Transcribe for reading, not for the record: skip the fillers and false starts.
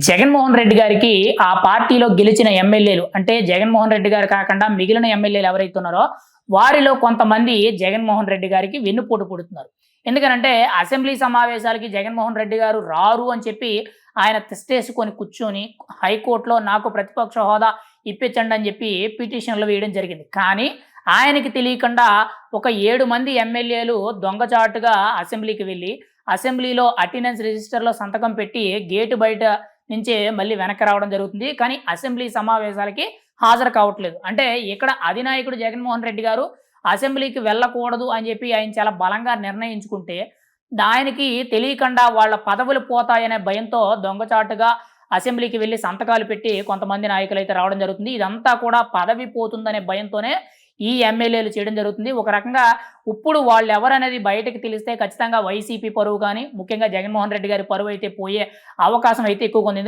జగన్మోహన్ రెడ్డి గారికి ఆ పార్టీలో గెలిచిన ఎమ్మెల్యేలు అంటే జగన్మోహన్ రెడ్డి గారు కాకుండా మిగిలిన ఎమ్మెల్యేలు ఎవరైతే ఉన్నారో వారిలో కొంతమంది జగన్మోహన్ రెడ్డి గారికి వెన్నుపోటు పుడుతున్నారు. ఎందుకనంటే అసెంబ్లీ సమావేశాలకి జగన్మోహన్ రెడ్డి గారు రారు అని చెప్పి ఆయన తిష్టేసుకొని కూర్చొని హైకోర్టులో నాకు ప్రతిపక్ష హోదా ఇప్పించండి అని చెప్పి పిటిషన్లు వేయడం జరిగింది. కానీ ఆయనకి తెలియకుండా ఒక 7 మంది ఎమ్మెల్యేలు దొంగచాటుగా అసెంబ్లీకి వెళ్ళి అసెంబ్లీలో అటెండెన్స్ రిజిస్టర్‌లో సంతకం పెట్టి గేటు బయట నుంచే మళ్ళీ వెనక్కి రావడం జరుగుతుంది. కానీ అసెంబ్లీ సమావేశాలకి హాజరు కావట్లేదు. అంటే ఇక్కడ అధినాయకుడు జగన్మోహన్ రెడ్డి గారు అసెంబ్లీకి వెళ్ళకూడదు అని చెప్పి ఆయన చాలా బలంగా నిర్ణయించుకుంటే, ఆయనకి తెలియకుండా వాళ్ళ పదవులు పోతాయనే భయంతో దొంగచాటుగా అసెంబ్లీకి వెళ్లి సంతకాలు పెట్టి కొంతమంది నాయకులైతే రావడం జరుగుతుంది. ఇదంతా కూడా పదవి పోతుందనే భయంతోనే ఈ ఎమ్మెల్యేలు చేయడం జరుగుతుంది. ఒక రకంగా ఇప్పుడు వాళ్ళెవరనేది బయటకి తెలిస్తే ఖచ్చితంగా వైసీపీ పరువు గాని, ముఖ్యంగా జగన్మోహన్ రెడ్డి గారి పరువు అయితే పోయే అవకాశం అయితే ఎక్కువగా ఉంది.